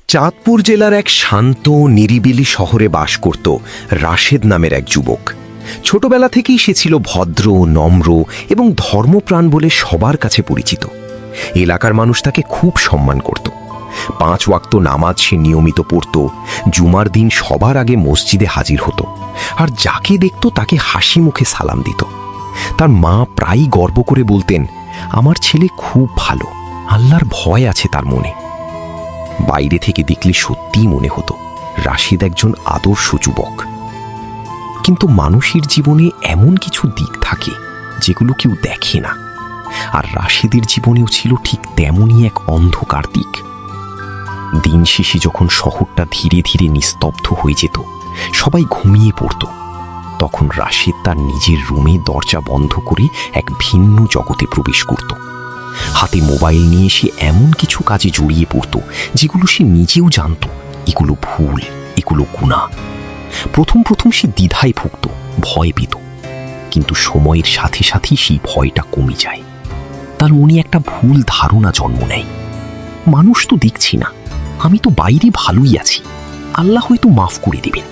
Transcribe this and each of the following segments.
চাঁদপুর জেলার এক শান্ত নিরিবিলি শহরে বাস করত রাশেদ নামের এক যুবক। ছোটবেলা থেকেই সে ছিল ভদ্র, নম্র এবং ধর্মপ্রাণ বলে সবার কাছে পরিচিত। এলাকার মানুষ তাকে খুব সম্মান করত। 5 ওয়াক্ত নামাজ সে নিয়মিত পড়ত, জুমার দিন সবার আগে মসজিদে হাজির হতো, আর যাকে দেখত তাকে হাসি মুখে সালাম দিত। তার মা প্রায়ই গর্ব করে বলতেন, আমার ছেলে খুব ভালো, আল্লাহর ভয় আছে তার মনে। বাইরে থেকে দেখলে সত্যিই মনে হতো রাশিদ একজন আদর্শ যুবক। কিন্তু মানুষের জীবনে এমন কিছু দিক থাকে যেগুলো কেউ দেখে না, আর রাশিদের জীবনেও ছিল ঠিক তেমনই এক অন্ধকার দিক। দিন শেষে যখন শহরটা ধীরে ধীরে নিস্তব্ধ হয়ে যেত, সবাই ঘুমিয়ে পড়ত, তখন রাশিদ তার নিজের রুমে দরজা বন্ধ করে এক ভিন্ন জগতে প্রবেশ করত। হাতে মোবাইল নিয়ে সে এমন কিছু কাজে জড়িয়ে পড়ত যেগুলো সে নিজেও জানত এগুলো ভুল, এগুলো গুনাহ। প্রথম সে দ্বিধায় ভুগত, ভয় পেত, কিন্তু সময়ের সাথে সাথে সেই ভয়টা কমে যায়। তার মনে একটা ভুল ধারণা জন্ম নেয়, মানুষ তো দেখছি না, আমি তো বাইরে ভালোই আছি, আল্লাহ হয়তো মাফ করে দেবেন।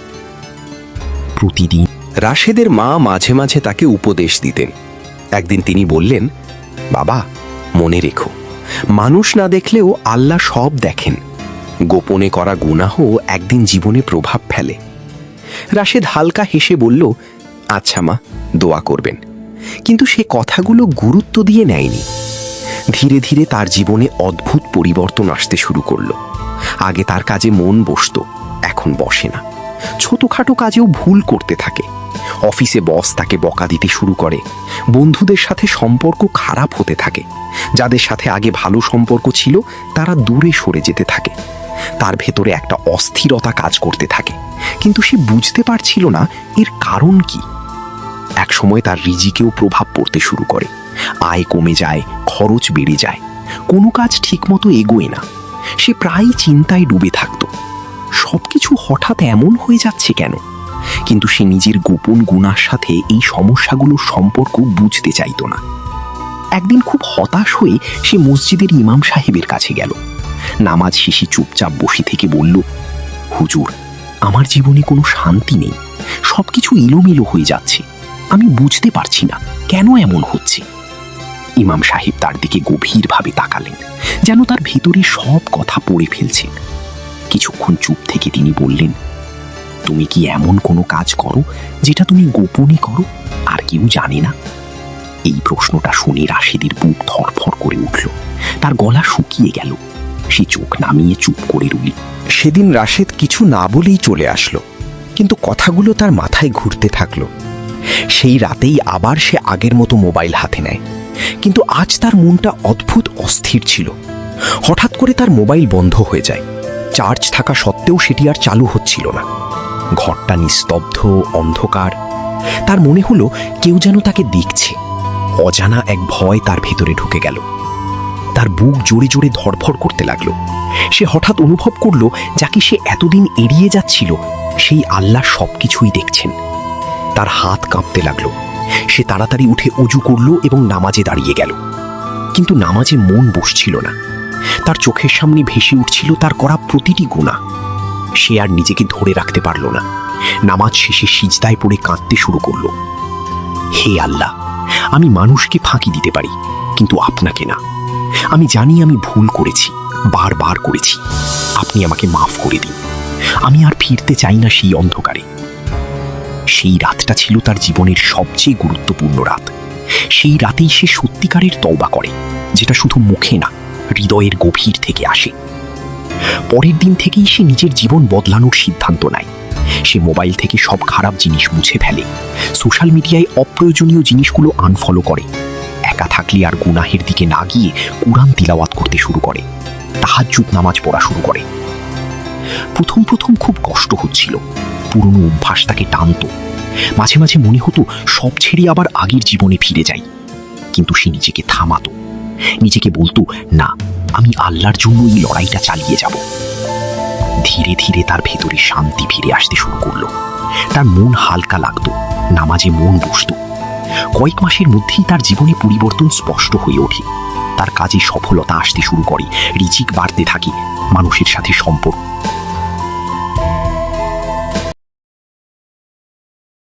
প্রতিদিন রাশেদের মা মাঝে মাঝে তাকে উপদেশ দিতেন। একদিন তিনি বললেন, বাবা, মনে রেখো, মানুষ না দেখলেও আল্লাহ সব দেখেন। গোপনে করা গুনাহ একদিন জীবনে প্রভাব ফেলে। রাশেদ হালকা হেসে বলল, আচ্ছা মা, দোয়া করবেন। কিন্তু সে কথাগুলো গুরুত্ব দিয়ে নেয়নি। ধীরে ধীরে তার জীবনে অদ্ভুত পরিবর্তন আসতে শুরু করল। আগে তার কাজে মন বসত, এখন বসে না। ছোটখাটো কাজেও ভুল করতে থাকে। অফিসে বস তাকে বকা দিতে শুরু করে। বন্ধুদের সাথে সম্পর্ক খারাপ হতে থাকে। যাদের সাথে আগে ভালো সম্পর্ক ছিল তারা দূরে সরে যেতে থাকে। তার ভেতরে একটা অস্থিরতা কাজ করতে থাকে, কিন্তু সে বুঝতে পারছিল না এর কারণ কি। একসময় তার রিজিকেও প্রভাব পড়তে শুরু করে। আয় কমে যায়, খরচ বেড়ে যায়, কোনো কাজ ঠিকমতো এগোয় না। সে প্রায়ই চিন্তায় ডুবে থাকত, সবকিছু হঠাৎ এমন হয়ে যাচ্ছে কেন। কিন্তু সে নিজের গোপন গুনার সাথে এই সমস্যাগুলোর সম্পর্ক বুঝতে চাইত না। একদিন খুব হতাশ হয়ে সে মসজিদের ইমাম সাহেবের কাছে গেল। নামাজ শেষে চুপচাপ বসে থেকে বলল, হুজুর, আমার জীবনে কোনো শান্তি নেই, সবকিছু এলোমেলো হয়ে যাচ্ছে, আমি বুঝতে পারছি না কেন এমন হচ্ছে। ইমাম সাহেব তার দিকে গভীরভাবে তাকালেন, যেন তার ভেতরে সব কথা পড়ে ফেলছেন। কিছুক্ষণ চুপ থেকে তিনি বললেন, তুমি কি এমন কোনো কাজ করো যেটা তুমি গোপনে করো আর কেউ জানে না? এই প্রশ্নটা শুনে রাশেদের বুক ধড়ফড় করে উঠল, তার গলা শুকিয়ে গেল। সে চোখ নামিয়ে চুপ করে রইল। সেদিন রাশেদ কিছু না বলেই চলে আসলো, কিন্তু কথাগুলো তার মাথায় ঘুরতে থাকলো। সেই রাতেই আবার সে আগের মতো মোবাইল হাতে নেয়, কিন্তু আজ তার মনটা অদ্ভুত অস্থির ছিল। হঠাৎ করে তার মোবাইল বন্ধ হয়ে যায়। চার্জ থাকা সত্ত্বেও সেটি আর চালু হচ্ছিল না। ঘরটা নিস্তব্ধ, অন্ধকার। তার মনে হলো কেউ যেন তাকে দেখছে। অজানা এক ভয় তার ভেতরে ঢুকে গেল। তার বুক জোরে জোরে ধড়ফড় করতে লাগলো। সে হঠাৎ অনুভব করল যাকে সে এতদিন এড়িয়ে যাচ্ছিল সেই আল্লাহ সবকিছুই দেখছেন। তার হাত কাঁপতে লাগলো। সে তাড়াতাড়ি উঠে অজু করল এবং নামাজে দাঁড়িয়ে গেল। কিন্তু নামাজে মন বসছিল না। তার চোখের সামনে ভেসে উঠছিল তার করা প্রতিটি গুনাহ। সে আর নিজেকে ধরে রাখতে পারল না। নামাজ শেষে সিজদায় পড়ে কাঁদতে শুরু করল। হে আল্লাহ, আমি মানুষকে ফাঁকি দিতে পারি, কিন্তু আপনাকে না। আমি জানি আমি ভুল করেছি, বারবার করেছি। আপনি আমাকে মাফ করে দিন। আমি আর ফিরতে চাই না সেই অন্ধকারে। সেই রাতটা ছিল তার জীবনের সবচেয়ে গুরুত্বপূর্ণ রাত। সেই রাতেই সে সত্যিকারের তওবা করে, যেটা শুধু মুখে না, হৃদয়ের গভীর থেকে আসে। পরের দিন থেকেই সে নিজের জীবন বদলানোর সিদ্ধান্ত নেয়। সে মোবাইল থেকে সব খারাপ জিনিস মুছে ফেলে, সোশ্যাল মিডিয়ায় অপ্রয়োজনীয় জিনিসগুলো আনফলো করে। একা থাকলে আর গুনাহের দিকে না গিয়ে কুরআন তিলাওয়াত করতে শুরু করে, তাহাজ্জুদ নামাজ পড়া শুরু করে। প্রথম খুব কষ্ট হচ্ছিল। পুরনো অভ্যাস তাকে টানত। মাঝে মাঝে মনে হতো সব ছেড়ে আবার আগের জীবনে ফিরে যাই। কিন্তু সে নিজেকে থামাতো, নিজেকে বলতো, না, আমি আল্লাহর জন্য এই লড়াইটা চালিয়ে যাব। ধীরে ধীরে তার ভেতরে শান্তি ফিরে আসতে শুরু করলো। তার মন হালকা লাগতো, নামাজে মন বসত। কয়েক মাসের মধ্যেই তার জীবনে পরিবর্তন স্পষ্ট হয়ে ওঠে। তার কাজে সফলতা আসতে শুরু করে, রিজিক বাড়তে থাকে, মানুষের সাথে সম্পর্ক